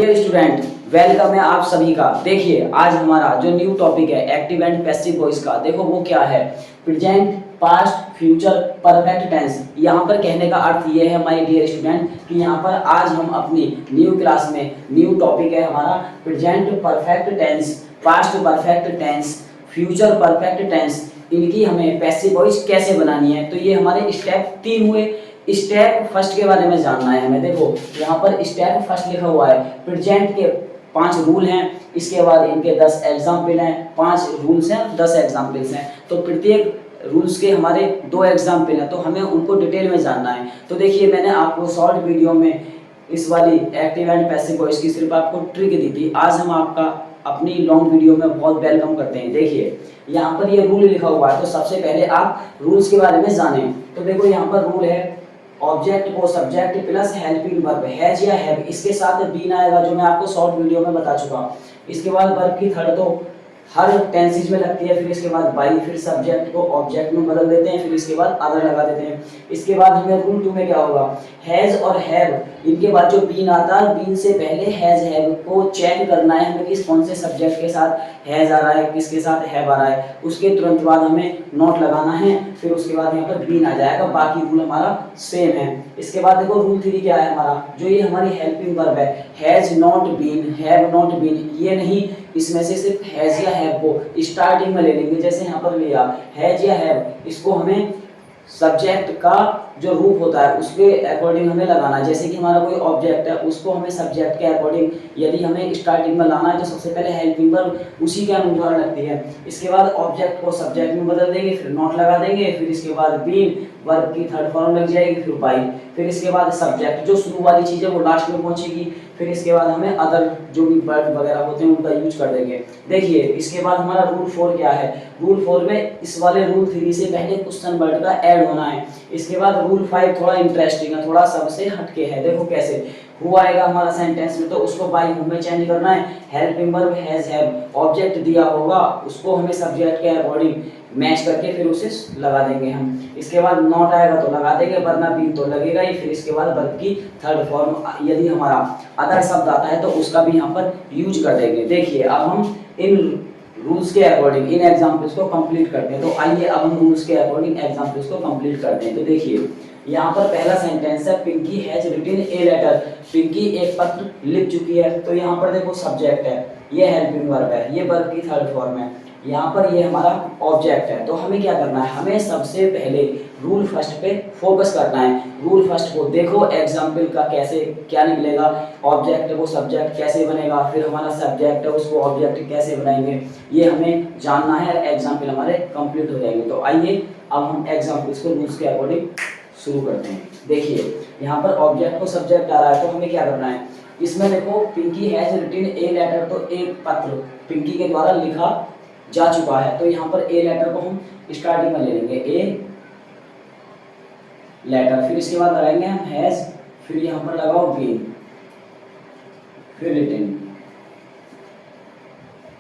Dear student, welcome है आप सभी का। देखिए आज हमारा जो न्यू टॉपिक है एक्टिव एंड पैसिव वॉइस का, देखो वो क्या है, present, past, future, perfect tense. यहाँ पर कहने का अर्थ ये है माय डियर स्टूडेंट कि यहाँ पर आज हम अपनी न्यू क्लास में न्यू टॉपिक है हमारा present perfect tense, past perfect tense, future perfect tense, इनकी हमें पैसिव वॉइस कैसे बनानी है। तो ये हमारे स्टेप 3 हुए। स्टेप फर्स्ट के बारे में जानना है हमें। देखो यहाँ पर स्टेप फर्स्ट लिखा हुआ है, प्रेजेंट के 5 रूल हैं, इसके बाद इनके 10 एग्जाम्पल हैं। 5 रूल्स हैं, 10 एग्जाम्पल्स हैं, तो प्रत्येक रूल्स के हमारे 2 एग्जाम्पल हैं, तो हमें उनको डिटेल में जानना है। तो देखिए मैंने आपको शॉर्ट वीडियो में इस वाली एक्टिव एंड पैसिव वॉइस की सिर्फ आपको ट्रिक दी थी। आज हम आपका अपनी लॉन्ग वीडियो में बहुत वेलकम करते हैं। देखिए यहाँ पर ये रूल लिखा हुआ है, तो सबसे पहले आप रूल्स के बारे में जानें। तो देखो यहाँ पर रूल है, ऑब्जेक्ट को subject plus helping verb has या हैव, इसके साथ बीन आएगा, जो मैं आपको शॉर्ट वीडियो में बता चुका। इसके बाद वर्ब की थर्ड तो हर टेंसेज में लगती है, फिर इसके बाद बाई, फिर सब्जेक्ट को ऑब्जेक्ट में बदल देते हैं, फिर इसके बाद अदर लगा देते हैं। इसके बाद हमें रूल 2 में क्या होगा, हैज और हैव, इनके बाद जो बीन आता है, बीन से पहले हैज हैव को चेक करना है हमें कि कौन से सब्जेक्ट के साथ हैज आ रहा है, किसके साथ हैव आ रहा है। उसके तुरंत बाद हमें नोट लगाना है, फिर उसके बाद यहाँ पर बीन आ जाएगा। बाकी रूल हमारा सेम है। इसके बाद देखो रूल 3 क्या है हमारा, जो ये हमारी हेल्पिंग वर्ब है, has not been, have not been, ये नहीं, इसमें से सिर्फ हैज या हैव को स्टार्टिंग में ले लेंगे। जैसे यहाँ पर लिया हैज या हैव, इसको हमें सब्जेक्ट का जो रूप होता है उसके अकॉर्डिंग हमें लगाना है। जैसे कि हमारा कोई ऑब्जेक्ट है, उसको हमें सब्जेक्ट के अकॉर्डिंग यदि हमें स्टार्टिंग में लाना है, तो सबसे पहले हेल्पिंग वर्ब उसी के अनुसार लगती है। इसके बाद ऑब्जेक्ट को सब्जेक्ट में बदल देंगे, फिर नॉट लगा देंगे, फिर इसके बाद बीन, वर्ब की थर्ड फॉर्म लग जाएगी, फिर बाई, फिर इसके बाद सब्जेक्ट जो शुरू वाली चीज़ है वो लास्ट में पहुंचेगी, फिर इसके बाद हमें अदर जो भी वर्ड वगैरह होते हैं उनका यूज कर देंगे। देखिए इसके बाद हमारा रूल 4 क्या है, रूल 4 में इस वाले रूल 3 से पहले क्वेश्चन वर्ड का ऐड होना है। इसके बाद रूल 5 थोड़ा इंटरेस्टिंग है, थोड़ा सबसे हटके है। देखो कैसे हुआ आएगा हमारा सेंटेंस में, तो उसको बाय हूं में चेंज करना है। Helping verb has have, object दिया होगा उसको हमें सब्जेक्ट के अकॉर्डिंग मैच करके फिर उसे लगा देंगे हम। इसके बाद नॉट आएगा तो लगा देंगे, वरना भी तो लगेगा ही। फिर इसके बाद वर्ब की थर्ड फॉर्म यदि हमारा अदर शब्द आता है तो उसका भी यहाँ पर यूज कर देंगे। देखिए अब हम इन रूल्स के अकॉर्डिंग इन एग्जाम्पल्स को कंप्लीट करते हैं। तो आइए अब हम रूल्स के अकॉर्डिंग एग्जाम्पल्स को कंप्लीट करते हैं। तो देखिए यहाँ पर पहला सेंटेंस है, Pinky has written a letter, Pinky एक पत्र लिख चुकी है। तो यहाँ पर देखो सब्जेक्ट है, ये हेल्पिंग वर्ब है, ये वर्ब की थर्ड फॉर्म है, यहाँ पर ये हमारा ऑब्जेक्ट है। तो हमें क्या करना है, हमें सबसे पहले रूल फर्स्ट पे फोकस करना है। रूल फर्स्ट को देखो एग्जाम्पल का कैसे क्या निकलेगा, ऑब्जेक्ट को सब्जेक्ट कैसे बनेगा, फिर हमारा सब्जेक्ट है उसको ऑब्जेक्ट कैसे बनाएंगे, ये हमें जानना है। एग्जाम्पल हमारे कंप्लीट हो जाएंगे। तो आइए अब हम एग्जाम्पल्स को रूल्स के अकॉर्डिंग शुरू करते हैं। देखिए यहाँ पर ऑब्जेक्ट को सब्जेक्ट आ रहा है, तो हमें क्या करना है, इसमें देखो Pinky has written a letter, तो एक पत्र पिंकी के द्वारा लिखा जा चुका है। तो यहाँ पर ए लेटर को हम स्टार्टिंग में ले लेंगे, ए लेटर, फिर इसके बाद लगाएंगे हम हैज, फिर यहाँ पर लगाओ बीन, फिर रिटन,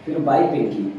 फिर बाय पिंकी।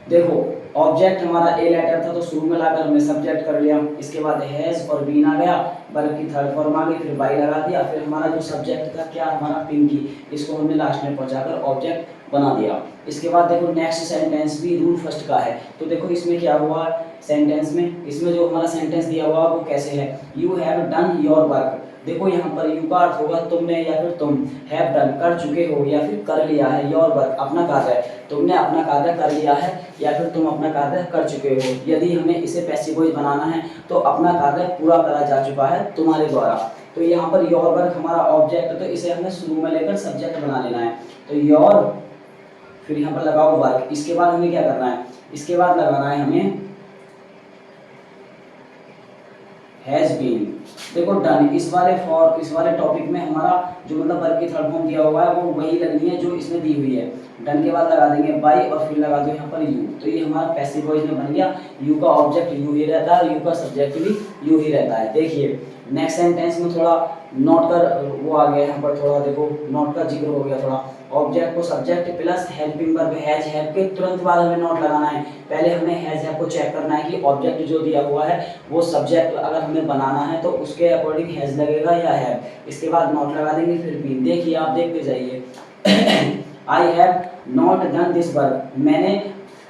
देखो ऑब्जेक्ट हमारा ए लेटर था, तो शुरू में लाकर हमने सब्जेक्ट कर लिया। इसके बाद हैज और बीन आ गया, वर्ब की थर्ड फॉर्म आ गई, फिर बाय लगा दिया, फिर हमारा जो सब्जेक्ट था क्या हमारा पिंकी, इसको हमने लास्ट में पहुंचाकर ऑब्जेक्ट बना दिया। इसके बाद देखो नेक्स्ट सेंटेंस भी रूल फर्स्ट का है। तो देखो इसमें क्या हुआ सेंटेंस में, इसमें जो हमारा सेंटेंस दिया हुआ वो कैसे है, you have done your work. देखो यहाँ पर यू का अर्थ होगा तुमने या फिर तुम, हैव डन कर चुके हो या फिर कर लिया है, योर वर्क अपना कार्य, तुमने अपना कार्य कर लिया है या फिर तुम अपना कार्य कर चुके हो। यदि हमें इसे पैसिव वॉइस बनाना है तो अपना कार्य पूरा करा जा चुका है तुम्हारे द्वारा। तो यहाँ पर योर वर्क हमारा ऑब्जेक्ट, तो इसे हमें शुरू में लेकर सब्जेक्ट बना लेना है। तो योर, फिर यहाँ पर लगाओ वर्क। इसके बाद हमें क्या करना है, इसके बाद लगाना है हमें हैज बीन। देखो डन, इस वाले टॉपिक में हमारा जो मतलब वर्ब की थर्ड फॉर्म दिया हुआ है वो वही लगनी है जो इसमें दी हुई है। डन के बाद लगा देंगे बाय और फिर लगा दो यहाँ पर यू। तो ये हमारा पैसिव वॉइस में बन गया। यू का ऑब्जेक्ट यू ही रहता है और यू का सब्जेक्ट भी यू ही रहता है। देखिए नेक्स्ट सेंटेंस में थोड़ा नोट कर वो आ गया यहाँ पर, थोड़ा देखो नोट का जिक्र हो गया थोड़ा। ऑब्जेक्ट को subject plus helping verb has have के तुरंत बाद हमें नोट लगाना है। पहले हमें हैज हैव को चेक करना है कि ऑब्जेक्ट जो दिया हुआ है वो सब्जेक्ट अगर हमें बनाना है तो उसके अकॉर्डिंग हैज लगेगा या हैव, इसके बाद नोट लगा देंगे फिर भी। देखिए आप देखते जाइए I have not done this work, मैंने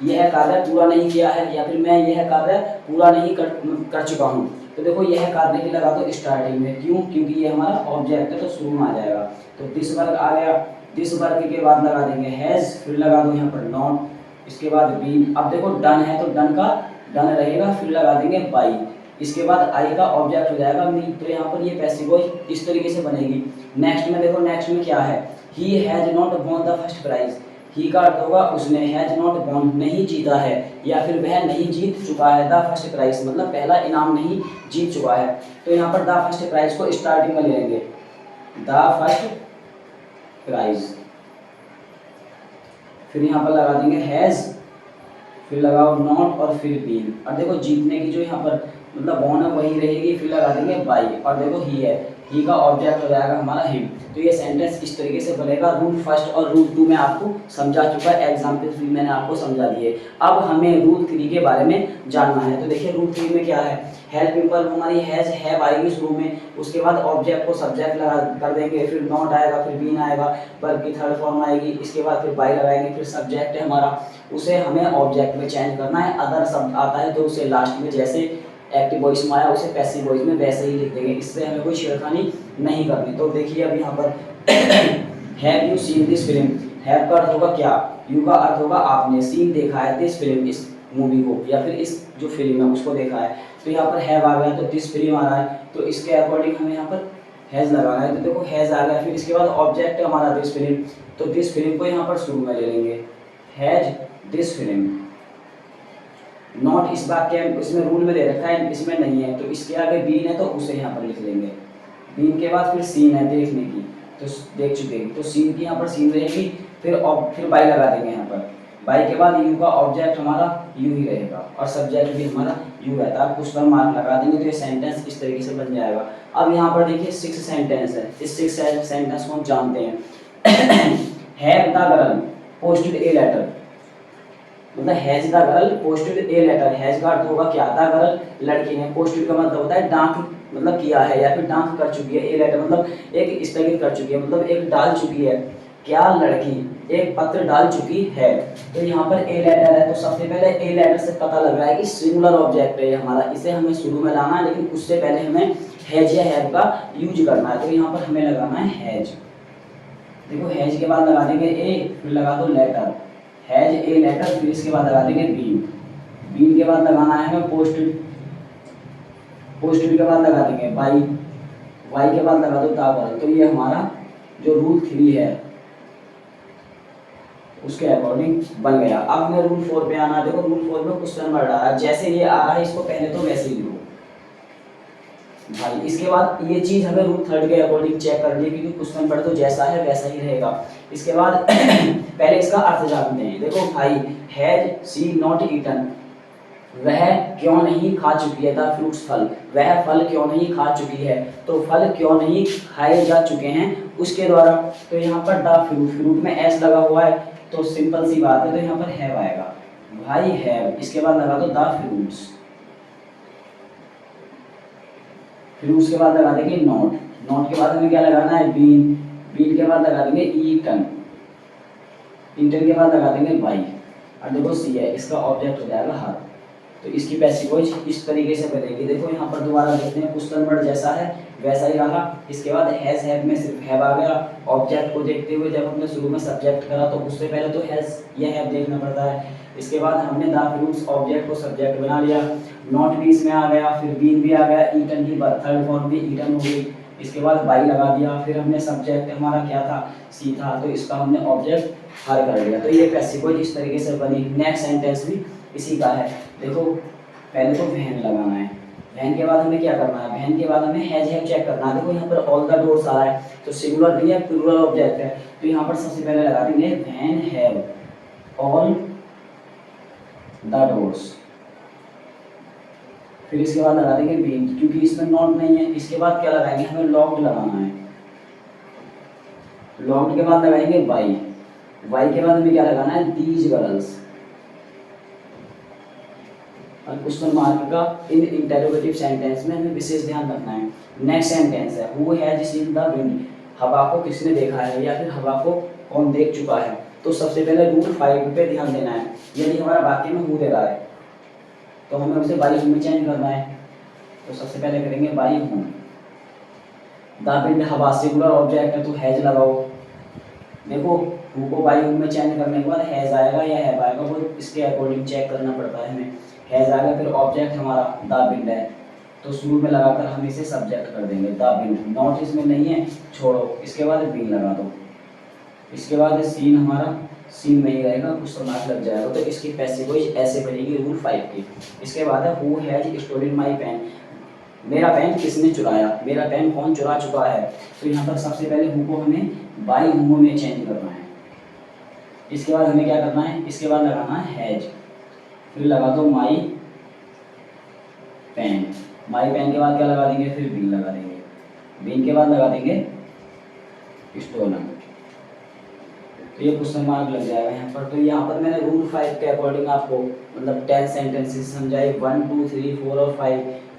यह कार्य पूरा नहीं किया है या फिर मैं यह कार्य पूरा नहीं कर चुका हूँ। तो देखो यह कार्य की लगा दो स्टार्टिंग में, क्यों? क्योंकि ये हमारा ऑब्जेक्ट है तो शुरू में आ जाएगा। तो दिस वर्क आ गया, दिस वर्क के बाद लगा देंगे हैज, फिर लगा दो यहाँ पर नॉट, इसके बाद बीन। अब देखो डन है तो डन का डन रहेगा, फिर लगा देंगे बाई, इसके बाद आई का ऑब्जेक्ट हो जाएगा मी। तो यहाँ पर ये पैसिव वॉइस इस तरीके से बनेगी। नेक्स्ट में देखो, नेक्स्ट में क्या है, he has not won the first prize. He का अर्थ होगा उसने, हैज नॉट वॉन नहीं जीता है या फिर वह नहीं जीत चुका है द फर्स्ट प्राइज, मतलब पहला इनाम नहीं जीत चुका है। तो यहाँ पर द फर्स्ट प्राइज को स्टार्टिंग में ले लेंगे, द फर्स्ट प्राइज, फिर यहाँ पर लगा देंगे हैज, फिर लगाओ नॉट और फिर बीन। और देखो जीतने की जो यहाँ पर मतलब वॉन है वही रहेगी, फिर लगा देंगे बाई। और देखो ही है, ही का ऑब्जेक्ट हो जाएगा हमारा हिम। तो ये सेंटेंस इस तरीके से बनेगा। रूल फर्स्ट और रूल 2 में आपको समझा चुका है, एग्जाम्पल 3 मैंने आपको समझा दिए। अब हमें रूल 3 के बारे में जानना है। तो देखिए रूल 3 में क्या है, हेल्पिंग वर्ब हमारी हैज हैव आएगी शुरू में, उसके बाद ऑब्जेक्ट को सब्जेक्ट लगा कर देंगे, फिर नॉट आएगा, फिर बीन आएगा, वर्ब की थर्ड फॉर्म आएगी, इसके बाद फिर बाई लगाएंगे, फिर सब्जेक्ट है हमारा, उसे हमें ऑब्जेक्ट में चेंज करना है। अदर शब्द आता है तो उसे लास्ट में जैसे एक्टिव वॉइस में आया उसे पैसिव वॉइस में वैसे ही लिख देंगे, इससे हमें कोई छेड़खानी नहीं करनी। तो देखिए अब यहाँ पर have you seen this film, have का अर्थ होगा क्या, यू का अर्थ होगा आपने, सीन देखा है, दिस फिल्म इस मूवी को या फिर इस जो फिल्म है उसको देखा है। तो यहाँ पर हैव आ गया तो दिस फिल्म आ रहा है, तो इसके अकॉर्डिंग हमें यहाँ पर हैज लगाना है। तो देखो हैज आ गया, फिर इसके बाद ऑब्जेक्ट है हमारा दिस फिल्म, तो दिस फिल्म को यहाँ पर शुरू में ले लेंगे, हैज दिस फिल्म। नॉट इस बात के इसमें रूल में दे रखा है, इसमें नहीं है, तो इसके आगे बीन है तो उसे यहाँ पर लिख लेंगे। बीन के बाद फिर सीन है देखने की, तो देख चुके हैं, तो सीन की यहाँ पर सीन रहेगी, फिर बाई लगा देंगे यहाँ पर। बाई के बाद यू का ऑब्जेक्ट हमारा यू ही रहेगा और सब्जेक्ट भी हमारा यू रहता है। उस पर मार्क लगा देंगे तो ये सेंटेंस इस तरीके से बन जाएगा। अब यहाँ पर देखिए 6 सेंटेंस है, इस 6 सेंटेंस को हम जानते हैं। Have the girl posted a letter, मतलब has the girl posted a letter, has का अर्थ होगा क्या, द गर्ल लड़की ने, पोस्टेड का मतलब होता है डाक मतलब किया है या फिर डाक कर चुकी है, ए लेटर मतलब एक स्थगित कर चुकी है, मतलब एक डाल चुकी है, क्या लड़की एक पत्र डाल चुकी है। तो यहाँ पर ए लेटर है, तो सबसे पहले ए लेटर से पता लग रहा है कि सिंगुलर ऑब्जेक्ट है हमारा, इसे हमें शुरू में लाना है, लेकिन उससे पहले हमें हैज या हैव का यूज करना है। तो यहाँ पर हमें लगाना है हैज। देखो हैज के बाद लगा देंगे ए, फिर लगा दो लेटर, हैज ए लेटर, फिर इसके बाद लगा देंगे बीन। बीन के बाद लगाना है हमें पोस्टेड, पोस्टेड के बाद लगा देंगे बाई, वाई के बाद लगा दो द गर्ल। तो ये हमारा जो रूल 3 है उसके अकॉर्डिंग बन गया। अब हमें रूल 4 पे आना है। देखो रूल 4 में क्वेश्चन बढ़ रहा है, जैसे ये आ रहा है इसको पहले तो वैसे ही लिखो भाई। इसके बाद ये चीज हमें रूल 3 के अकॉर्डिंग चेक करनी है, क्योंकि क्वेश्चन बढ़ तो जैसा है वैसा ही रहेगा। इसके बाद पहले इसका अर्थ जानते हैं। देखो भाई, हैज सी नॉट ईटन, वह क्यों नहीं खा चुकी है, द फ्रूट्स फल, वह फल क्यों नहीं खा चुकी है, तो फल क्यों नहीं खाए जा चुके हैं उसके द्वारा। तो यहाँ पर द फ्रूट, फ्रूट में एस लगा हुआ है तो सिंपल सी बात है, तो यहाँ पर हैव आएगा भाई हैव, इसके बाद लगा दो द फ्रूट्स, फिर उसके बाद लगा देंगे नॉट, नॉट के बाद हमें क्या लगाना है बीन, बीन के बाद लगा देंगे ईटन, ईटन के बाद लगा देंगे बाई। और देखो सी है, इसका ऑब्जेक्ट हो जाएगा हर, तो इसकी पैसिव वॉइस इस तरीके से बनेगी। देखो यहाँ पर दोबारा देखते हैं, क्वेश्चन वर्ड जैसा है वैसा ही रहा। इसके बाद हैज हैव में सिर्फ हैव आ गया। ऑब्जेक्ट को देखते हुए जब हमने शुरू में सब्जेक्ट करा तो उससे पहले तो हैज या हैव देखना पड़ता है। इसके बाद हमने द फ्रूट्स ऑब्जेक्ट को सब्जेक्ट बना लिया, नॉट भी इसमें आ गया, फिर बीन भी आ गया, ईटन की थर्ड फॉर्म भी ईटन हो गई। इसके बाद बाई लगा दिया, फिर हमने सब्जेक्ट हमारा क्या था, सी था, तो इसका हमने ऑब्जेक्ट हर कर लिया। तो ये पैसिव वॉइस इस तरीके से बनी। नेक्स्ट सेंटेंस भी इसी का है। देखो पहले तो वैन लगाना है, वैन के बाद हमें क्या करना है, वैन के बाद हमें हैज हैव चेक करना है। देखो यहाँ पर ऑल द डोर्स आ रहा है तो सिंगुलर नहीं है, प्लूरल ऑब्जेक्ट है, तो यहाँ पर सबसे पहले लगा देंगे when have all the doors. फिर इसके बाद लगा देंगे बीन, क्योंकि इसमें नॉट नहीं है। इसके बाद क्या लगाएंगे, हमें लॉक्ड लगाना है। लॉक्ड के बाद लगाएंगे वाई, वाई के बाद हमें क्या लगाना है, दीज गर्ल्स। और क्वेश्चन मार्क का इन इंटेरोगेटिव सेंटेंस में हमें विशेष ध्यान रखना है। नेक्स्ट सेंटेंस है who has seen the wind, हवा को किसने देखा है या फिर हवा को कौन देख चुका है। तो सबसे पहले रूल 5 पे ध्यान देना है। यदि हमारा वाक्य में हु दे रहा है तो हमें उसे बाई हु में चेंज करना है। तो सबसे पहले करेंगे बाई हु। द विंड हवा सिंगुलर ऑब्जेक्ट है तो हैज लगाओ। देखो हु को बाई हु में चेंज करने के बाद हैज आएगा या हैव आएगा, वो इसके अकॉर्डिंग चेक करना पड़ता है हमें। हैज आ गया, फिर ऑब्जेक्ट हमारा द विंड है तो शुरू में लगाकर हम इसे सब्जेक्ट कर देंगे द विंड। नॉट इसमें नहीं है, छोड़ो। इसके बाद बीन लगा दो। इसके बाद सीन हमारा सीन नहीं रहेगा, कुछ मार्क लग जाएगा। तो इसकी पैसिव वॉइस ऐसे बनेगी रूल 5 की। इसके बाद है who has stolen my pen, मेरा पेन किसने चुराया, मेरा पेन कौन चुरा चुका है। तो यहाँ पर सबसे पहले हु को हमें बाई हु में चेंज करना है। इसके बाद हमें क्या करना है, इसके बाद लगाना है हैज, फिर लगा दो माई पेन। माई पेन के बाद क्या लगा देंगे, फिर बीन लगा देंगे। बीन के बाद लगा देंगे स्टोलन। तो ये क्वेश्चन मार्क लग जाएगा यहाँ पर। तो यहाँ पर मैंने रूल 5 के अकॉर्डिंग आपको मतलब 10 सेंटेंसेस समझाए, 1 2 3 4 और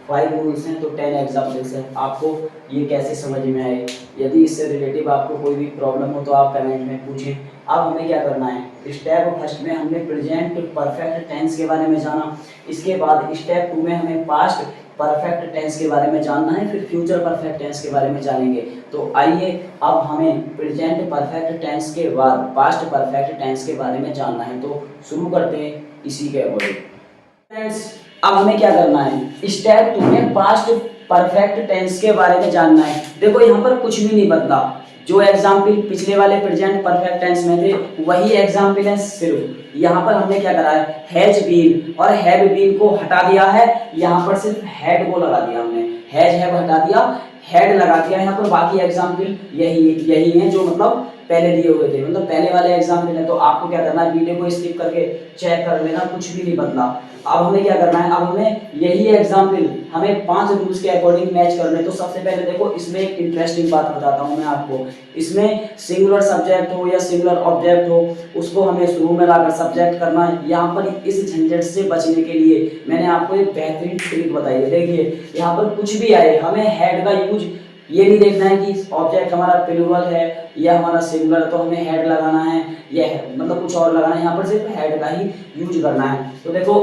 5 रूल्स हैं तो 10 एग्जाम्पल्स हैं। आपको ये कैसे समझ में आए, यदि इससे रिलेटिव आपको कोई भी प्रॉब्लम हो तो आप कमेंट में पूछें। अब हमें क्या करना है, स्टेप फर्स्ट में हमने प्रेजेंट परफेक्ट टेंस के बारे में जाना। इसके बाद स्टेप 2 में हमें पास्ट परफेक्ट टेंस के बारे में जानना है, फिर फ्यूचर परफेक्ट टेंस के बारे में जानेंगे। तो आइए अब हमें प्रेजेंट परफेक्ट टेंस के बाद पास्ट परफेक्ट टेंस के बारे में जानना है। तो शुरू करते हैं इसी के अकॉर्डिंग। फ्रेंड्स अब हमें क्या करना है, स्टेप 2 में पास्ट परफेक्ट टेंस के बारे में जानना है। देखो यहाँ पर कुछ भी नहीं बदला, जो एग्जाम्पल पिछले वाले प्रेजेंट परफेक्ट टेंस में थे वही एग्जाम्पल है। सिर्फ यहाँ पर हमने क्या करा है, हैज बीन और हैव बीन को हटा दिया है, यहाँ पर सिर्फ हैड को लगा दिया हमने। हैज हैव हटा दिया, हैड लगा दिया। यहाँ पर बाकी एग्जाम्पल यही है जो मतलब पहले दिए हुए थे, मतलब पहले वाले एग्जाम्पल है। तो आपको क्या करना है, वीडियो को स्किप करके चेक कर लेना, कुछ भी नहीं बदला। अब हमें क्या करना है, अब हमें यही एग्जाम्पल हमें 5 रूल्स के अकॉर्डिंग मैच करने। तो सबसे पहले देखो इसमें एक इंटरेस्टिंग बात बताता हूँ मैं आपको। इसमें सिंगुलर सब्जेक्ट हो या सिंगुलर ऑब्जेक्ट हो, उसको हमें शुरू में लाकर सब्जेक्ट करना है। यहाँ पर इस झंझट से बचने के लिए मैंने आपको एक बेहतरीन ट्रिक बताई है। देखिए यहाँ पर कुछ भी आए, हमें हैड का यूज ये नहीं देखना है कि ऑब्जेक्ट हमारा प्लूरल है या हमारा सिंगुलर, तो हमें हेड लगाना है या मतलब कुछ और लगाना है। यहाँ पर सिर्फ हेड का ही यूज करना है। तो देखो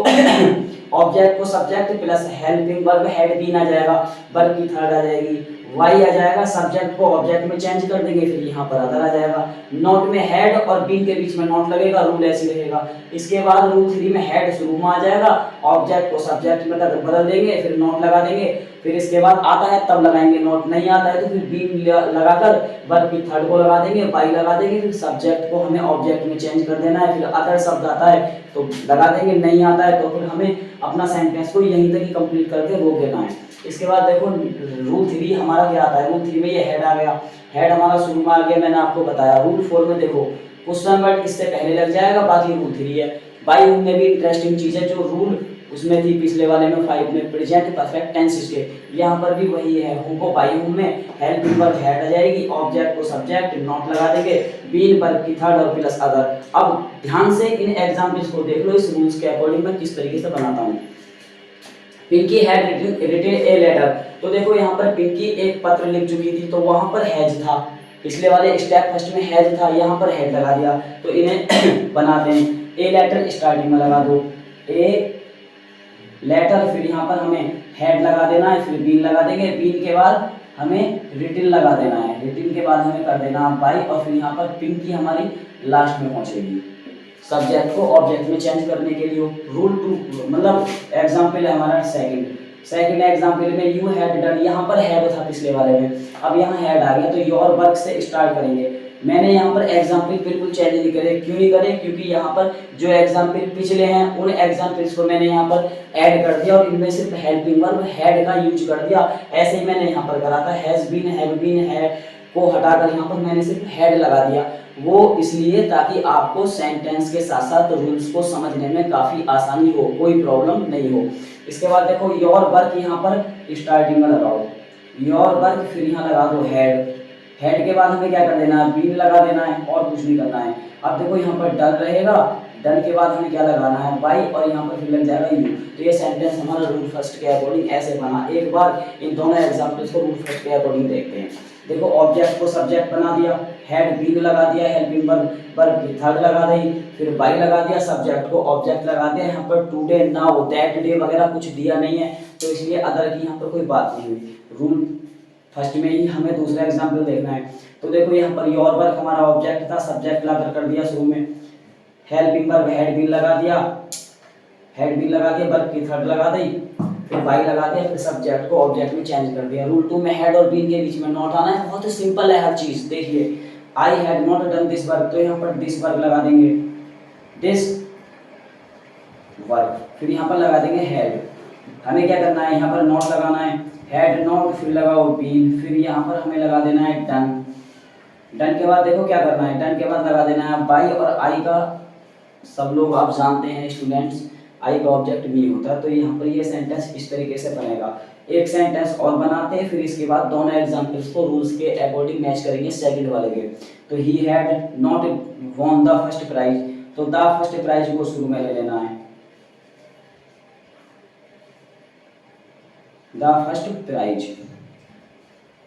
ऑब्जेक्ट को subject plus helping verb had been आ जाएगा, वर्ब की थर्ड आ जाएगी, वाई आ जाएगा, सब्जेक्ट को ऑब्जेक्ट में चेंज कर देंगे, फिर यहाँ पर अदर आ जाएगा। नोट में हेड और बीन के बीच में नोट लगेगा, रूल ऐसे रहेगा। इसके बाद रूल 3 में हेड शुरू में आ जाएगा, ऑब्जेक्ट को सब्जेक्ट में बदल देंगे, फिर नोट लगा देंगे। फिर इसके बाद आता है तब लगाएंगे नोट, नहीं आता है तो फिर बीन लगाकर वर्ब की थर्ड को लगा देंगे, वाई लगा देंगे, फिर सब्जेक्ट को हमें ऑब्जेक्ट में चेंज कर देना है। फिर अदर शब्द आता है तो लगा देंगे, नहीं आता है तो फिर हमें अपना सेंटेंस को यहीं तक ही कंप्लीट करके रोक देना है। इसके बाद देखो रूल 3 हमारा क्या आता है, रूल 3 में ये हेड आ गया, हेड हमारा शुरू में आ गया, मैंने आपको बताया। रूल 4 में देखो क्वेश्चन वर्ड इससे पहले लग जाएगा, बाकी रूल 3 है। बाई हूम में भी इंटरेस्टिंग चीज है, जो रूल उसमें थी पिछले वाले में 5 में प्रेजेंट परफेक्ट टेंस के, यहाँ पर भी वही है। हूं को बाई हूम में हेल्प वर्ब हेड आ जाएगी, ऑब्जेक्ट को सब्जेक्ट नॉट लगा देंगे, बीन वर्ब की थर्ड और प्लस अदर। अब ध्यान से इन एग्जांपल्स को देख लो, इस रूल्स के अकॉर्डिंग मैं किस तरीके से बनाता हूँ। Pinky had written a letter, तो देखो यहाँ पर पिंकी एक पत्र लिख चुकी थी, तो वहां पर हैज था, पिछले वाले स्टेप फर्स्ट में हैज था, यहाँ पर हैड लगा दिया। तो इन्हें बनाते हैं, ए लेटर स्टार्टिंग में लगा दो, ए लेटर, फिर यहाँ पर हमें हेड लगा देना है, फिर बीन लगा देंगे, बीन के बाद हमें रिटिन लगा देना है, रिटिन के बाद हमें कर देना बाई, और फिर यहाँ पर पिंकी हमारी लास्ट में पहुंचेगी। सब्जेक्ट को ऑब्जेक्ट में चेंज करने के लिए रूल 2 मतलब एग्जाम्पल है हमारा सेकंड एग्जाम्पल में यू हैड डन, यहाँ पर हैव था पिछले वाले में, अब यहाँ हैड आ गया, तो योर वर्क से स्टार्ट करेंगे। मैंने यहाँ पर एग्जाम्पल बिल्कुल चेंज नहीं करे, क्यों नहीं करे, क्योंकि यहाँ पर जो एग्जाम्पल पिछले हैं उन एग्जाम्पल्स को मैंने यहाँ पर ऐड कर दिया और इनमें सिर्फ हेल्पिंग वर्ब हैड का यूज कर दिया। ऐसे ही मैंने यहाँ पर करा था, has been have been had को हटाकर यहाँ पर मैंने सिर्फ हेड लगा दिया, वो इसलिए ताकि आपको सेंटेंस के साथ साथ रूल्स को समझने में काफी आसानी हो, कोई प्रॉब्लम नहीं हो। इसके बाद देखो योर वर्क यहाँ पर स्टार्टिंग में लगाओ, योर वर्क, फिर यहाँ लगा दो हेड, हेड के बाद हमें क्या कर देना है, बीन लगा देना है और कुछ नहीं करना है। अब देखो यहाँ पर डन रहेगा, डन के बाद हमें क्या लगाना है, बाई, और यहाँ पर फिर लग जाएगा यू। तो ये सेंटेंस हमारा रूल फर्स्ट के अकॉर्डिंग ऐसे बना। एक बार इन दोनों एग्जाम्पल्स को रूल फर्स्ट के अकॉर्डिंग देखते हैं। देखो ऑब्जेक्ट को सब्जेक्ट बना दिया, हेड बीन लगा दिया, हेल्पिंग वर्ब थर्ड लगा दी, फिर बाई लगा दिया, सब्जेक्ट को ऑब्जेक्ट लगा दिया। यहाँ पर टुडे, नाउ, दैट डे वगैरह कुछ दिया नहीं है, तो इसलिए अदर की यहाँ पर कोई बात नहीं हुई। रूल फर्स्ट में ही हमें दूसरा एग्जाम्पल देखना है। तो देखो यहाँ पर योर वर्क हमारा ऑब्जेक्ट था, सब्जेक्ट ला कर दिया शुरू में, हेल्पिंग वर्ब हेड बीन लगा दिया, हेड बीन लगा दिया, वर्ब की थर्ड लगा दी, फिर बाई लगा दिया, फिर सब्जेक्ट को ऑब्जेक्ट में चेंज कर दिया। रूल 2 में हेड और बीन के बीच में नॉट आना है, बहुत ही सिंपल है हर चीज। देखिए I had not done this work, तो यहाँ पर दिस वर्क लगा देंगे, दिस वर्क, फिर यहाँ पर लगा देंगे हेड। हमें क्या करना है, यहाँ पर नॉट लगाना है, हेड नॉट, फिर लगाओ बीन, फिर यहाँ पर हमें लगा देना है डन। डन के बाद देखो क्या करना है, डन के बाद लगा देना है बाई, और आई का सब लोग आप जानते हैं स्टूडेंट्स, आई का ऑब्जेक्ट भी होता है। तो यहाँ पर ये सेंटेंस इस तरीके से बनेगा। एक सेंटेंस और बनाते हैं, फिर इसके बाद दोनों एग्जांपल्स को रूल्स के अकॉर्डिंग मैच करेंगे सेकंड वाले के। तो he had not won the first prize, तो द फर्स्ट प्राइज को शुरू में ले लेना है, द फर्स्ट प्राइज।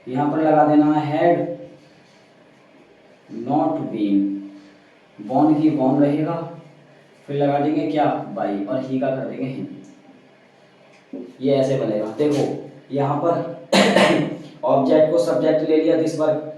यहाँ पर लगा देना है हैड नॉट बीन, बॉन की बॉन रहेगा, फिर लगा देंगे क्या बाई, और ही का कर देंगे हिम। ये ऐसे बनेगा। देखो यहाँ पर ऑब्जेक्ट को सब्जेक्ट ले लिया, दिस वर्क,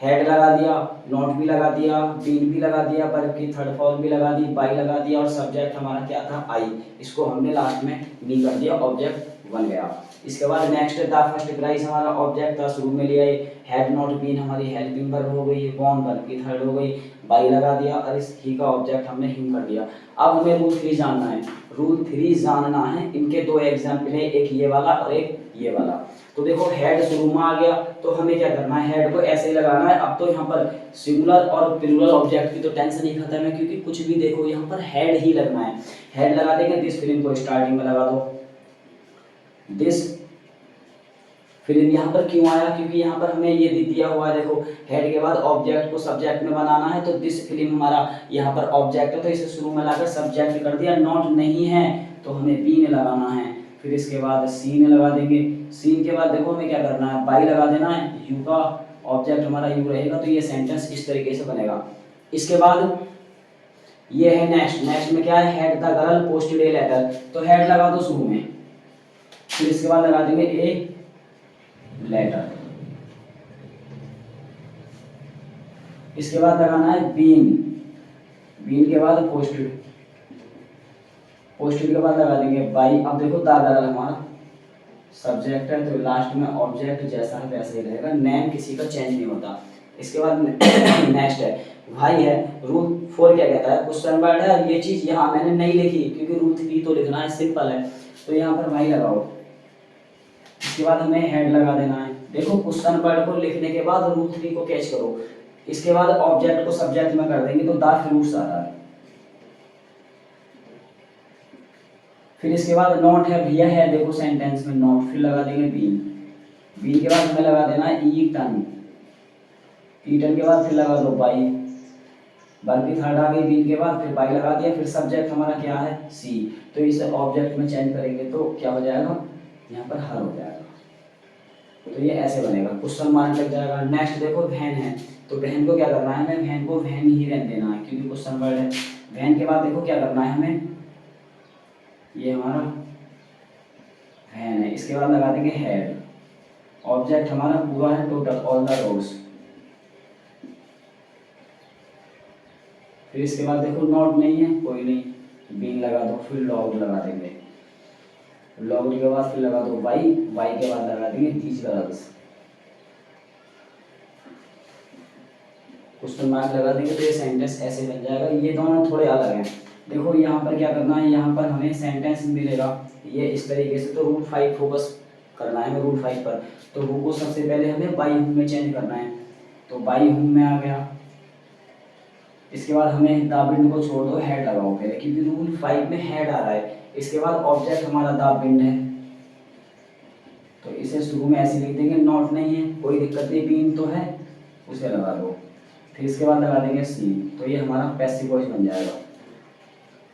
हेड लगा दिया, नॉट भी लगा दिया, बीन भी लगा दिया, वर्ब की थर्ड फॉर्म भी लगा दी, बाई लगा दिया, और सब्जेक्ट हमारा क्या था आई, इसको हमने लास्ट में नी कर दिया, ऑब्जेक्ट बन गया। इसके बाद नेक्स्ट द फर्स्ट प्राइज हमारा ऑब्जेक्ट था, शुरू में लिया, हैड नॉट बीन हमारी हेल्पिंग वर्ब हो गई, बॉन वर्ब की थर्ड हो गई, बाई लगा दिया, और इस ही का ऑब्जेक्ट हमने हिम कर दिया। अब हमें रूल 3 जानना है, रूल 3 जानना है। इनके दो एग्जाम्पल है, एक ये वाला और एक ये वाला। तो देखो हेड शुरू में आ गया, तो हमें क्या करना है, हेड को ऐसे ही लगाना है। अब तो यहाँ पर सिंगुलर और प्लूरल ऑब्जेक्ट की तो टेंशन ही खत्म है, क्योंकि कुछ भी देखो यहाँ पर हेड ही लगना है। हेड लगा देंगे, दिस फिल्म को स्टार्टिंग में लगा दो, दिस फिल्म। यहाँ पर क्यों आया, क्योंकि यहाँ पर हमें ये दिया हुआ है, देखो हेड के बाद ऑब्जेक्ट को सब्जेक्ट में बनाना है, तो दिस फिल्म हमारा यहाँ पर ऑब्जेक्ट है, तो इसे शुरू में लाकर सब्जेक्ट कर दिया। नॉट नहीं है तो हमें बी में लगाना है, फिर इसके बाद सी में लगा देंगे। सीन के बाद देखो हमें क्या करना है, बाई लगा देना है, यू का ऑब्जेक्ट हमारा यू रहेगा। तो ये सेंटेंस इस तरीके से बनेगा। इसके बाद ये है नेक्स्ट, नेक्स्ट में क्या है, had the girl posted a letter, तो हेड लगा दो शुरू में, फिर इसके बाद लगा देंगे ए लेटर। इसके बाद लगाना है बीन, बीन के बाद पोस्टेड, पोस्टेड के बाद लगा देंगे बाई। अब देखो द गर्ल हमारा सब्जेक्ट है, तो लास्ट में ऑब्जेक्ट जैसा है वैसे ही रहेगा, नेम किसी का चेंज नहीं होता। इसके बाद नेक्स्ट है भाई है। रूल 4 क्या कहता है, क्वेश्चन वर्ड है। ये चीज यहाँ मैंने नहीं लिखी क्योंकि रूल 3 तो लिखना है, सिंपल है, तो यहाँ पर भाई लगाओ। इसके बाद हमें हेड लगा देना है। देखो क्वेश्चन वर्ड को लिखने के बाद रूल 3 को कैच करो। इसके बाद ऑब्जेक्ट को सब्जेक्ट में कर देंगे, तो द फ्रूट्स आ रहा है। फिर इसके बाद नॉट है भैया है, देखो सेंटेंस में नॉट, फिर लगा देंगे बीन, बीन के बाद हमें लगा देना है ईटन, ईटन के बाद फिर लगा दो बाई, वर्ब की थर्ड आ गई बीन के बाद, फिर बाई लगा दिया, फिर सब्जेक्ट हमारा क्या है सी, तो इसे ऑब्जेक्ट में चेंज करेंगे तो क्या हो जाएगा, यहाँ पर हर हो जाएगा। तो ये ऐसे बनेगा, क्वेश्चन मार्क लग जाएगा। नेक्स्ट देखो वैन है, तो वैन को क्या करना है, हमें वैन को वैन ही रहने देना है क्योंकि क्वेश्चन वर्ड है। वैन के बाद देखो क्या करना है हमें, ये हमारा वैन है, इसके बाद लगा देंगे हेड, ऑब्जेक्ट हमारा पूरा है टोटल ऑल द रोड्स। फिर इसके बाद देखो नॉट नहीं है, कोई नहीं, बीन लगा दो, फिर लॉग लगा देंगे, लॉग के बाद फिर लगा दो वाई, वाई के बाद लगा देंगे दीज गर्ल्स, क्वेश्चन मार्क लगा देंगे तो ये सेंटेंस ऐसे बन जाएगा। ये दोनों थोड़े अलग हैं। देखो यहाँ पर क्या करना है, यहाँ पर हमें सेंटेंस मिलेगा ये इस तरीके से, तो रूल 5 फोकस करना है हमें रूल 5 पर। तो हु को सबसे पहले हमें बाई हूम में चेंज करना है, तो बाई हूम में आ गया। इसके बाद हमें द विंड को छोड़ दो, हेड लगाओ पहले, क्योंकि रूल 5 में हेड आ रहा है, इसके बाद ऑब्जेक्ट हमारा द विंड है, तो इसे शुरू में ऐसे लिख देंगे, नॉट नहीं है कोई दिक्कत नहीं, बीन तो है उसे लगा दो। फिर इसके बाद लगा देंगे सी, तो ये हमारा पैसिव वॉइस बन जाएगा।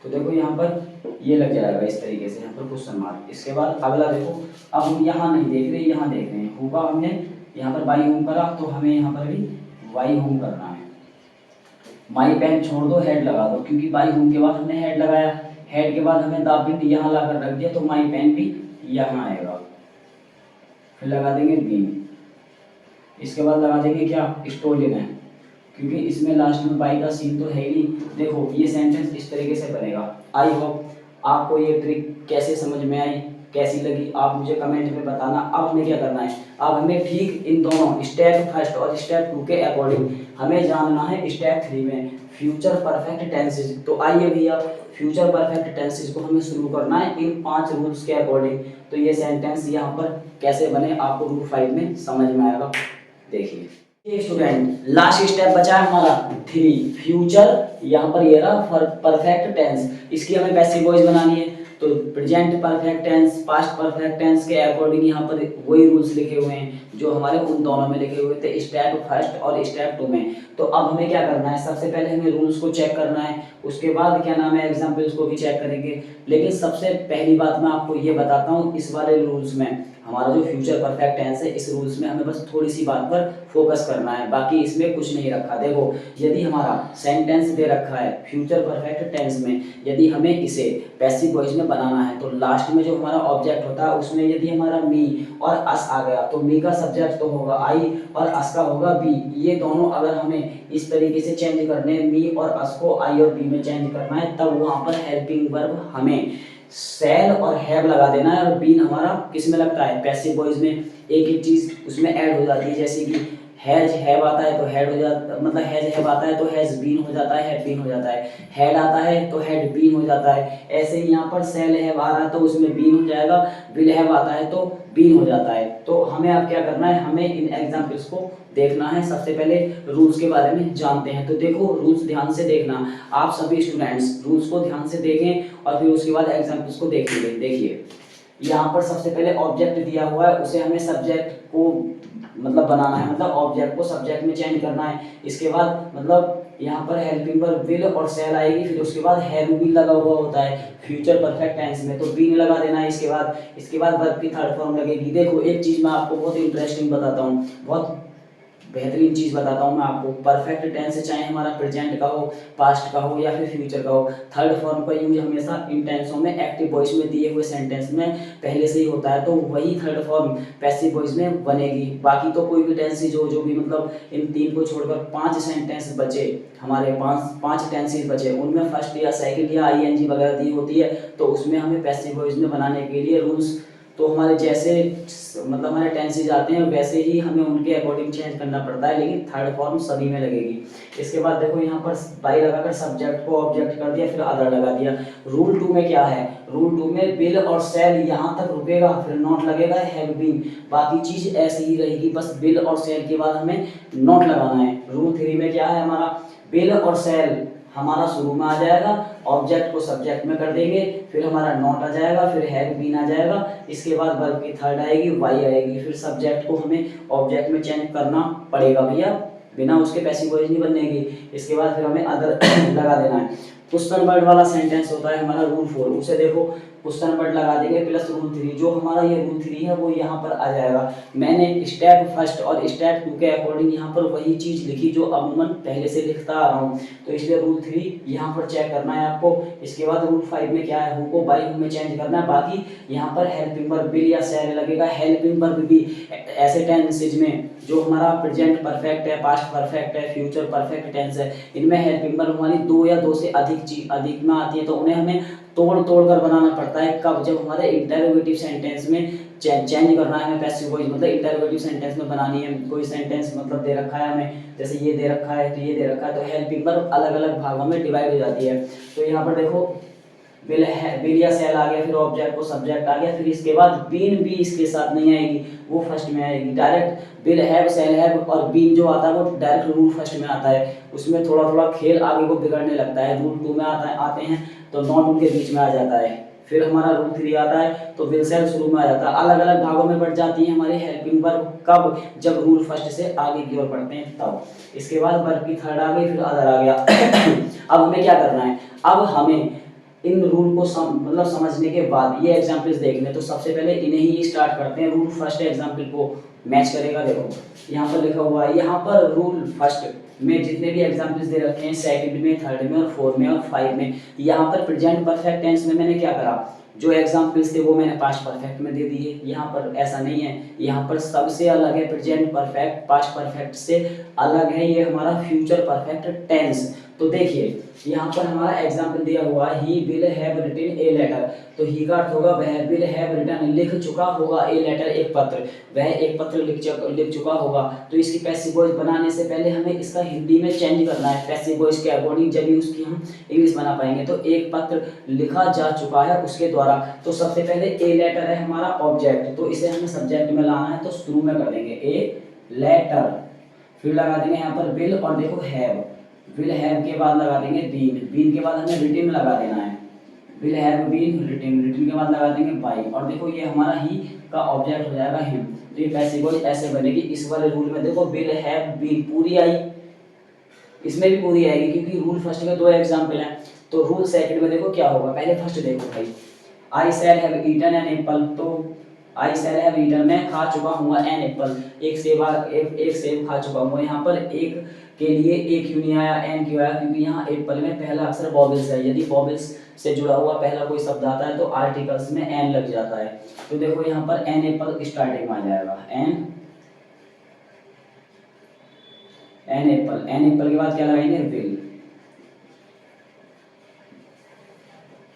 तो देखो यहाँ पर ये लग जाएगा इस तरीके से, यहाँ पर क्वेश्चन मार्क। इसके बाद अगला देखो, अब हम यहाँ नहीं देख रहे, यहाँ देख रहे हैं। होगा हमने यहाँ पर बाई होम करा, तो हमें यहाँ पर भी वाई होम करना है। माई पेन छोड़ दो, हेड लगा दो, क्योंकि बाई होम के बाद हमने हेड लगाया, हेड के बाद हमें द विंड यहाँ लाकर रख दिया, तो माई पेन भी यहाँ आएगा। फिर लगा देंगे बीन, इसके बाद लगा देंगे क्या, स्टोलन है, क्योंकि इसमें लास्ट में बाई का सीन तो है ही नहीं। देखो ये सेंटेंस इस तरीके से बनेगा। आई होप आपको ये ट्रिक कैसे समझ में आई, कैसी लगी, आप मुझे कमेंट में बताना। अब हमें क्या करना है, अब हमें ठीक इन दोनों स्टेप फर्स्ट और स्टेप 2 के अकॉर्डिंग हमें जानना है स्टेप 3 में फ्यूचर परफेक्ट टेंसेज। तो आइए भैया, फ्यूचर परफेक्ट टेंसेज को हमें शुरू करना है इन 5 रूल्स के अकॉर्डिंग। तो ये सेंटेंस यहाँ पर कैसे बने आपको रूल 5 में समझ में आएगा। देखिए स्टूडेंट, लास्ट स्टेप बचा है हमारा 3 फ्यूचर, यहाँ पर ये रहा परफेक्ट टेंस। इसकी हमें पैसिव वॉइस बनानी है, तो present perfect tense, past perfect tense के अकॉर्डिंग यहाँ पर वही रूल्स लिखे हुए हैं जो हमारे उन दोनों में लिखे हुए थे, स्टेप फर्स्ट और स्टेप 2 में। तो अब हमें क्या करना है, सबसे पहले हमें रूल्स को चेक करना है, उसके बाद क्या नाम है एग्जाम्पल्स को भी चेक करेंगे। लेकिन सबसे पहली बात मैं आपको ये बताता हूँ, इस वाले रूल्स में हमारा जो फ्यूचर परफेक्ट टेंस है, इस रूल्स में हमें बस थोड़ी सी बात पर फोकस करना है, बाकी इसमें कुछ नहीं रखा। देखो यदि हमारा सेंटेंस दे रखा है फ्यूचर परफेक्ट टेंस में, यदि हमें इसे पैसिव वॉइस में बनाना है, तो लास्ट में जो हमारा ऑब्जेक्ट होता है उसमें यदि हमारा मी और अस आ गया, तो मी का सब्जेक्ट तो होगा आई और अस का होगा बी। ये दोनों अगर हमें इस तरीके से चेंज करने, मी और अस को आई और बी में चेंज करना है, तब वहाँ पर हेल्पिंग वर्ब हमें सेल और हैव लगा देना है, और बीन हमारा किस में लगता है, पैसिव वॉइस में। एक एक चीज उसमें ऐड हो जाती है, जैसे कि हैज हैव आता है तो हेड हो जाता, मतलब हैज हैव आता है तो हैज बीन हो जाता है, हैड बीन हो जाता है। हेड आता है तो हेड बीन हो जाता है। ऐसे ही यहाँ पर सेल हैव आ रहा है तो उसमें बीन हो जाएगा, विल हैव आता है तो बीन हो जाता है। तो हमें अब क्या करना है, हमें इन एग्जाम्पल्स को देखना है। सबसे पहले रूल्स के बारे में जानते हैं। तो देखो रूल्स ध्यान से देखना, आप सभी स्टूडेंट्स रूल्स को ध्यान से देखें और फिर उसके बाद एग्जाम्पल्स को देखेंगे। देखिए यहाँ पर सबसे पहले ऑब्जेक्ट दिया हुआ है, उसे हमें सब्जेक्ट को मतलब बनाना है, मतलब ऑब्जेक्ट को सब्जेक्ट में चेंज करना है। इसके बाद मतलब यहाँ पर हेल्पिंग पर विल और सेल आएगी, फिर उसके बाद हैव भी लगा हुआ होता है फ्यूचर परफेक्ट टेंस में, तो बीन लगा देना है। इसके बाद वर्ब की थर्ड फॉर्म लगेगी। देखो एक चीज मैं आपको बहुत इंटरेस्टिंग बताता हूँ, बहुत बेहतरीन चीज बताता हूँ मैं आपको। परफेक्ट टेंस चाहे हमारा प्रेजेंट का हो, पास्ट का हो या फिर फ्यूचर का हो, थर्ड फॉर्म का यूज हमेशा इन टेंसों में एक्टिव वॉइस में दिए हुए सेंटेंस में पहले से ही होता है, तो वही थर्ड फॉर्म पैसिव वॉइस में बनेगी। बाकी तो कोई भी टेंसेज जो भी मतलब इन 3 को छोड़कर 5 सेंटेंस बचे, हमारे 5 टेंसेज बचे, उनमें फर्स्ट या सेकंड या आईएनजी वगैरह दी होती है, तो उसमें हमें पैसिव वॉइस में बनाने के लिए रूल्स तो हमारे जैसे मतलब हमारे टेंसेज आते हैं वैसे ही हमें उनके अकॉर्डिंग चेंज करना पड़ता है, लेकिन थर्ड फॉर्म सभी में लगेगी। इसके बाद देखो यहाँ पर बाई लगाकर सब्जेक्ट को ऑब्जेक्ट कर दिया, फिर अदर लगा दिया। रूल 2 में क्या है, रूल 2 में विल और सेल यहाँ तक रुकेगा, फिर नॉट लगेगा, हैव बीन, बाकी चीज ऐसी ही रहेगी, बस विल और सेल के बाद हमें नॉट लगाना है। रूल 3 में क्या है हमारा, विल और सेल हमारा शुरू में आ जाएगा, ऑब्जेक्ट को सब्जेक्ट में कर देंगे, फिर हमारा नॉट आ जाएगा, फिर हैव बीन आ जाएगा, इसके बाद वर्ब की थर्ड आएगी वाई आएगी, फिर सब्जेक्ट को हमें ऑब्जेक्ट में चेंज करना पड़ेगा भैया, बिना उसके पैसिव वॉइस नहीं बनेगी। इसके बाद फिर हमें अदर लगा देना है। क्वेश्चन वर्ड वाला सेंटेंस होता है हमारा रूल 4, उसे देखो क्वेश्चन वर्ड लगा देंगे प्लस रूल 3, जो हमारा ये रूल 3 है वो यहाँ पर आ जाएगा। मैंने स्टेप फर्स्ट और स्टेप 2 के अकॉर्डिंग यहाँ पर वही चीज लिखी जो अमूमन पहले से लिखता आ रहा हूँ, तो इसलिए रूल 3 यहाँ पर चेक करना है आपको। इसके बाद रूल 5 में क्या है, हु को बाई हु में चेंज करना है। बाकी यहाँ पर हेल्पिंग वर्ब विल या सेल लगेगा। हेल्पिंग वर्ब भी ऐसे टेंसेज में जो हमारा प्रेजेंट परफेक्ट है, पास्ट परफेक्ट है, फ्यूचर परफेक्ट टेंस है, इनमें हेल्पिंग वर्ब हमारी 2 या 2 से अधिक में आती है, तो उन्हें हमें तोड़ कर बनाना पड़ता है। कब, जब हमारे इंटरोगेटिव सेंटेंस में चेंज करना है हमें पैसिव वॉइस, मतलब इंटरोगेटिव सेंटेंस में बनानी है। कोई सेंटेंस मतलब दे रखा है हमें, जैसे ये दे रखा है तो ये दे रखा है, तो हेल्पिंग वर्ब अलग अलग भागों में डिवाइड हो जाती है। तो यहाँ पर देखो विल या सेल आ गया, फिर ऑब्जेक्ट को सब्जेक्ट आ गया, फिर इसके बाद बीन भी इसके साथ नहीं आएगी, वो फर्स्ट में आएगी direct. Will have, shall have और बीन जो आता है वो डायरेक्ट रूल फर्स्ट में आता है, उसमें थोड़ा खेल आगे को बिगड़ने लगता है। रूल 2 में आते हैं तो नॉट उनके बीच में आ जाता है, फिर हमारा रूल 3 आता है तो विल सेल शुरू में आ जाता है। अलग अलग भागों में बढ़ जाती है हमारी हेल्पिंग वर्ब, कब? जब रूल फर्स्ट से आगे की ओर बढ़ते हैं तब। इसके बाद वर्ब की थर्ड आ गई, फिर अदर आ गया। अब हमें क्या करना है? अब हमें इन रूल को मतलब समझने के बाद ये एग्जाम्पल्स देखने, तो सबसे पहले इन्हें ही स्टार्ट करते हैं। रूल फर्स्ट एग्जाम्पल को मैच करेगा। देखो यहाँ पर लिखा हुआ है, यहाँ पर रूल फर्स्ट में जितने भी एग्जाम्पल्स दे रखे हैं, सेकंड में, थर्ड में और फोर्थ में और फाइव में, यहाँ पर प्रेजेंट परफेक्ट टेंस में मैंने क्या करा, जो एग्जाम्पल्स थे वो मैंने पास्ट परफेक्ट में दे दिए। यहाँ पर ऐसा नहीं है, यहाँ पर सबसे अलग है प्रेजेंट परफेक्ट पास्ट परफेक्ट से अलग है ये हमारा फ्यूचर परफेक्ट टेंस। तो देखिए यहाँ पर हमारा एग्जाम्पल दिया हुआ है, he will have written a letter. तो ही का अर्थ होगा वह विल हैव रिटन, लिख चुका होगा, ए लेटर एक पत्र, वह एक पत्र लिख चुका होगा। तो इसकी पैसिव वॉइस बनाने से पहले हमें इसका हिंदी में चेंज करना है पैसिव वॉइस के अकॉर्डिंग, जब भी उसकी हम इंग्लिश बना पाएंगे। तो एक पत्र लिखा जा चुका है उसके द्वारा। तो सबसे पहले ए लेटर है हमारा ऑब्जेक्ट, तो इसे हमें सब्जेक्ट में लाना है, तो शुरू में कर देंगे ए लेटर, फिर लगा देंगे यहाँ पर विल और देखो हैव, विल हैव के बाद लगा देंगे बीन, बीन के बाद हमें रिटन में लगा देना है, will have been written, written के बाद लगा देंगे बाई, और देखो ये हमारा ही का ऑब्जेक्ट हो जाएगा हिम। तो ये पैसिव वॉइस ऐसे बनेगी। इस वाले रूल में देखो विल हैव बीन पूरी आई, इसमें भी पूरी आएगी क्योंकि रूल फर्स्ट में दो एग्जाम्पल हैं। तो रूल सेकंड में देखो क्या होगा, पहले फर्स्ट देखो भाई, I shall have eaten an apple. तो आई शैल हैव ईटन, मैं खा चुका हूँ एन एप्पल, एक सेब खा चुका हूँ। यहाँ पर एक के लिए एक क्यों नहीं आया, एन क्यों आया? क्योंकि यहाँ एप्पल में पहला अक्षर वॉवेल्स है, यदि वॉवेल्स से जुड़ा हुआ पहला कोई शब्द आता है तो आर्टिकल्स में एन लग जाता है। तो देखो यहाँ पर एन एप्पल स्टार्टिंग में आ जाएगा, एन एप्पल, एन एप्पल के बाद क्या लगाएंगे, विल,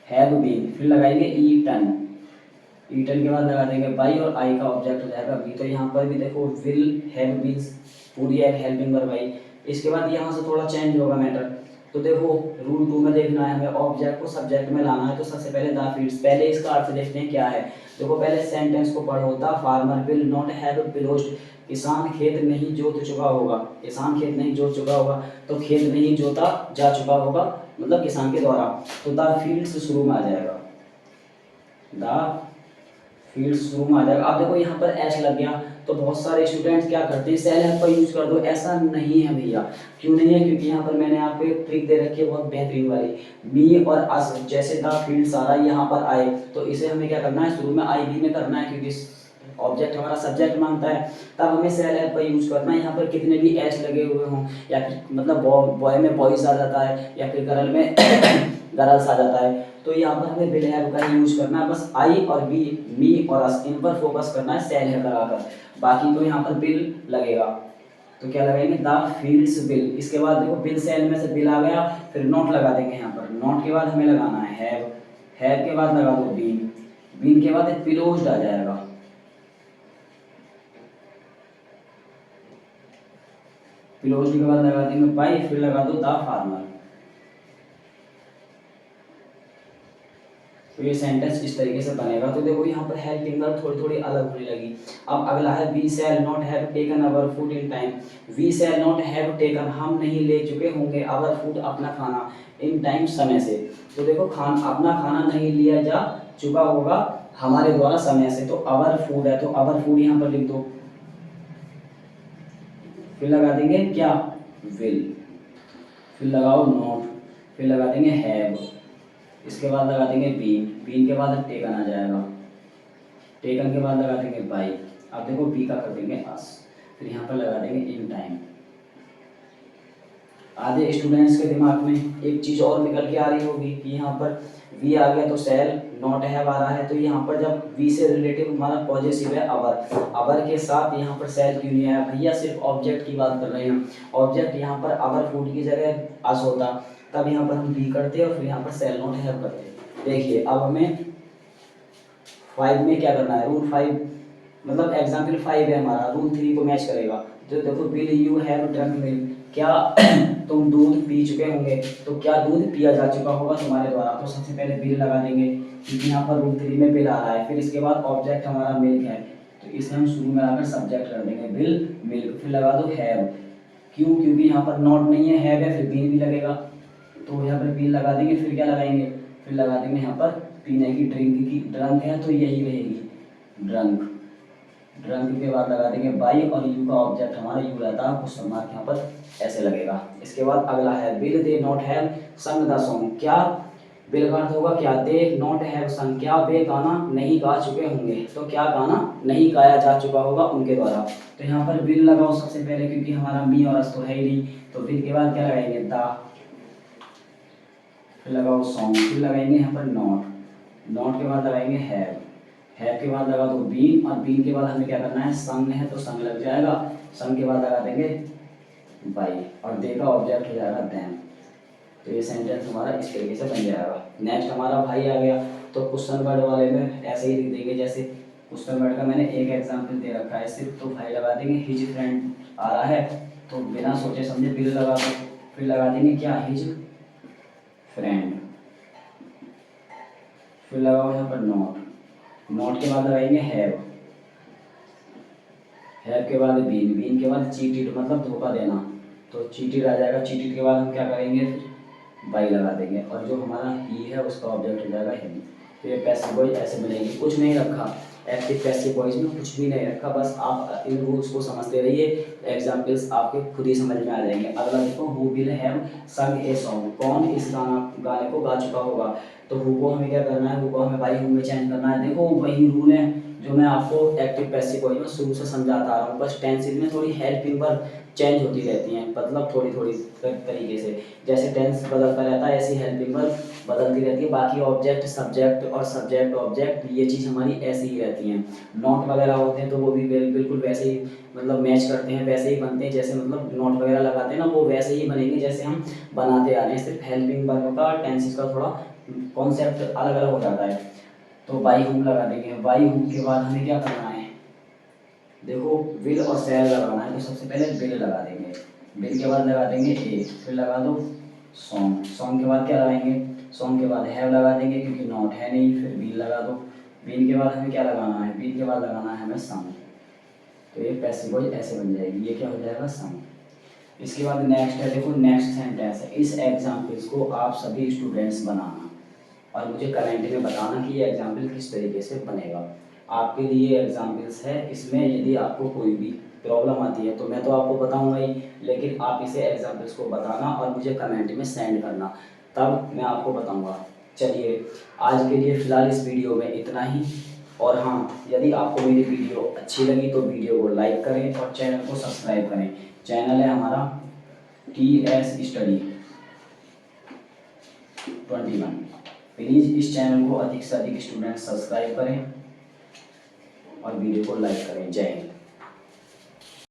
हैव बीन, फिर लगाएंगे ईटन, ईटन के बाद लगा देंगे बाई और आई का ऑब्जेक्ट हो जाएगा बी। तो यहाँ पर भी देखो विल हैव बीन पूरी है हेल्पिंग वर्ब आई। इसके बाद यहाँ से थोड़ा चेंज होगा मैटर। तो देखो रूल 2 में देखना है हमें ऑब्जेक्ट को सब्जेक्ट में लाना है। तो सबसे पहले द फील्ड्स, पहले इसका अर्थ देखते हैं क्या है। देखो पहले सेंटेंस को पढ़ो, the farmer will not have ploughed, किसान खेत नहीं जोत चुका होगा, किसान खेत नहीं जोत चुका होगा। तो खेत नहीं जोता जा चुका होगा मतलब किसान के द्वारा। तो द फील्ड्स शुरू में आ जाएगा, द फील्ड शुरू में आ जाएगा। अब देखो यहाँ पर एच लग गया, तो बहुत सारे स्टूडेंट्स क्या करते हैं, सेल हैव का यूज कर दो। ऐसा नहीं है भैया, क्यों नहीं है? क्योंकि यहाँ पर मैंने आपको एक ट्रिक दे रखी है बहुत बेहतरीन वाली, मी और अस जैसे द फील्ड सारा यहाँ पर आए तो इसे हमें क्या करना है, शुरू में आई बी में करना है, क्योंकि ऑब्जेक्ट हमारा सब्जेक्ट मांगता है, तब हमें सेल हैव का यूज करना है। यहाँ पर कितने भी एच लगे हुए हों, या फिर मतलब बॉय में बॉयज आ जाता है, या फिर गर्ल में गर्ल्स आ जाता है, तो यहाँ पर हमें विल हैव का यूज करना है। बस आई और बी, मी और अस, इन पर फोकस करना है सेल हैव लगाकर, बाकी तो यहाँ पर विल लगेगा। तो क्या लगाएंगे, द फील्ड्स विल। इसके बाद देखो विल सेल में से विल आ गया, फिर नॉट लगा देंगे यहाँ पर, नॉट के बाद हमें लगाना है हैव, हैव के बाद लगा दो बीन, बीन के बाद प्लोज्ड आ जाएगा, प्लोज्ड के बाद लगा देंगे बाई, फिर लगा दो द फार्मर। तो ये सेंटेंस इस तरीके से बनेगा। तो देखो यहाँ पर हेल्पिंग वर्ब थोड़ी थोड़ी अलग होने लगी। अब अगला है we shall not have taken our food in time. We shall not have taken, हम नहीं ले चुके होंगे, अवर फूड अपना खाना, इन टाइम समय से। तो देखो अपना खाना नहीं लिया जा चुका होगा हमारे द्वारा समय से, तो अवर फूड है, तो अवर फूड यहाँ पर लिख दो, फिर लगा देंगे क्या, विल, फिर लगाओ नॉट, फिर लगा देंगे हैव, इसके बाद लगा देंगे बीन, बीन के बाद टेकन आ जाएगा, टेकन के बाद लगा देंगे बाई। अब देखो बी का कर देंगे अस, फिर यहाँ पर लगा देंगे इन टाइम। आधे स्टूडेंट्स के दिमाग में एक चीज़ और निकल के आ रही होगी कि यहाँ पर वी आ गया तो सेल नॉट हैव आ रहा है, तो यहाँ पर जब वी से रिलेटिव हमारा पॉजिटिव है अवर, अवर के साथ यहाँ पर सेल क्यों नहीं आया भैया, सिर्फ ऑब्जेक्ट की बात कर रहे हैं। ऑब्जेक्ट यहाँ पर अवर फूड की जगह अस होता, तब यहाँ पर हम बी करते और फिर यहाँ पर सेल नॉट हैव करते। देखिए अब हमें 5 में क्या करना है, रूल 5 मतलब एग्जाम्पल 5 है हमारा, रूल 3 को मैच करेगा। तो देखो will you have drunk milk, क्या तुम दूध पी चुके होंगे, तो क्या दूध पिया जा चुका होगा तुम्हारे द्वारा। तो सबसे पहले बिल लगा देंगे क्योंकि यहाँ पर रूल 3 में बिल आ रहा है। फिर इसके बाद ऑब्जेक्ट हमारा मिल्क है, तो इसे हम शुरू में आकर सब्जेक्ट कर देंगे बिल मिल्क, फिर लगा दो हैव, क्यों, क्योंकि यहाँ पर नॉट नहीं है, हैव है, फिर बिल भी लगेगा, तो यहाँ पर बिल लगा देंगे। फिर क्या लगाएंगे, फिर लगा देंगे यहाँ पर पीने की, ड्रिंक की, ड्रंक है तो यही रहेगी ड्रंक। ड्रंक के बाद लगा देंगे बाई और यू का ऑब्जेक्ट हमारा यू रहता है, क्वेश्चन मार्क यहाँ पर ऐसे लगेगा। इसके बाद अगला है विल दे नॉट हैव संग द सॉन्ग, क्या विल का अर्थ होगा क्या, दे नॉट हैव संग, क्या वे गाना नहीं गा चुके होंगे, तो क्या गाना नहीं गाया जा चुका होगा उनके द्वारा। तो यहाँ पर विल लगाओ सबसे पहले, क्योंकि हमारा मी और अस तो है ही नहीं, तो विल के बाद क्या लगाएंगे द, फिर लगाओ सॉन्ग, फिर लगाएंगे यहाँ पर नॉट, नॉट के बाद लगाएंगे हैव के बाद लगा दो बीन, और बीन के बाद हमें क्या करना है, संग है तो संग लग जाएगा, संग के बाद लगा देंगे बाई, और दे का ऑब्जेक्ट हो जाएगा देम। तो ये सेंटेंस हमारा इस तरीके से बन जाएगा। नेक्स्ट हमारा भाई आ गया, तो क्वेश्चन वर्ड वाले में ऐसे ही लिख देंगे, जैसे क्वेश्चन वर्ड का मैंने एक एग्जाम्पल दे रखा है सिर्फ, तो भाई लगा देंगे हिज फ्रेंड आ रहा है, तो बिना सोचे समझे बिल लगा दो, फिर लगा देंगे क्या हिज फ्रेंड, फिर लगाओ यहाँ पर नॉट, नॉट के बाद लगाएंगे हैव के बाद बीन, बीन के बाद चीटेड मतलब धोखा देना, तो चीटेड आ जाएगा, चीटेड के बाद हम क्या करेंगे फिर बाई लगा देंगे, और जो हमारा ही है उसका ऑब्जेक्ट हो जाएगा हिम। तो ये पैसिव वॉइस ऐसे मिलेगी, कुछ नहीं रखा एक्टिव पैसिव वॉइस में, कुछ भी नहीं रखा, बस आप इन रूल्स को समझते रहिए, एग्जाम्पल्स आपके खुद ही समझ में आ जाएंगे। अगला देखो हु विल हैव संग ए सॉन्ग, कौन इस गाने को गा चुका होगा, तो हु को हमें क्या करना है, हु को हमें बाई हु में चेंज करना है। देखो वही रूल है जो मैं आपको एक्टिव पैसिव वॉइस में शुरू से समझाता आ रहा हूँ, बस टेंसेज में थोड़ी हेल्पिंग वर्ब चेंज होती रहती हैं, मतलब थोड़ी थोड़ी तरीके से, जैसे टेंस बदलता रहता है ऐसी हेल्पिंग वर्ब बदलती रहती है, बाकी ऑब्जेक्ट सब्जेक्ट और सब्जेक्ट ऑब्जेक्ट ये चीज़ हमारी ऐसी ही रहती हैं। नॉट वगैरह होते हैं तो वो भी बिल्कुल वैसे ही मतलब मैच करते हैं, वैसे ही बनते हैं, जैसे मतलब नॉट वगैरह लगाते हैं ना वो वैसे ही बनेंगे जैसे हम बनाते आ रहे हैं, सिर्फ हेल्पिंग वर्ब का टेंसेज का थोड़ा कॉन्सेप्ट अलग अलग हो जाता है। तो बाई हुम लगा देंगे, बाई हुम के बाद हमें क्या करना है, देखो विल और शैल लगाना है, तो सबसे पहले विल लगा देंगे, विल के बाद लगा देंगे ए, फिर लगा दो सॉन्ग, सॉन्ग के बाद क्या लगाएंगे, सॉन्ग के बाद हैव लगा देंगे क्योंकि नॉट है नहीं, फिर बीन लगा दो, बीन के बाद हमें क्या लगाना है, बीन के बाद लगाना है हमें संग, तो ये पैसिव वॉइस ऐसे बन जाएगी, ये क्या हो जाएगा संग। इसके बाद नेक्स्ट है, देखो नेक्स्ट सेंटेंस है, इस एग्जाम्पल्स को आप सभी स्टूडेंट्स बनाना और मुझे कमेंट में बताना कि ये एग्जाम्पल किस तरीके से बनेगा। आपके लिए एग्जाम्पल्स है, इसमें यदि आपको कोई भी प्रॉब्लम आती है तो मैं तो आपको बताऊंगा ही, लेकिन आप इसे एग्जाम्पल्स को बताना और मुझे कमेंट में सेंड करना, तब मैं आपको बताऊंगा। चलिए आज के लिए फ़िलहाल इस वीडियो में इतना ही, और हाँ यदि आपको मेरी वीडियो अच्छी लगी तो वीडियो को लाइक करें और चैनल को सब्सक्राइब करें। चैनल है हमारा TS स्टडी 21। प्लीज़ इस चैनल को अधिक से अधिक स्टूडेंट सब्सक्राइब करें और वीडियो को लाइक करें। जय हिंद।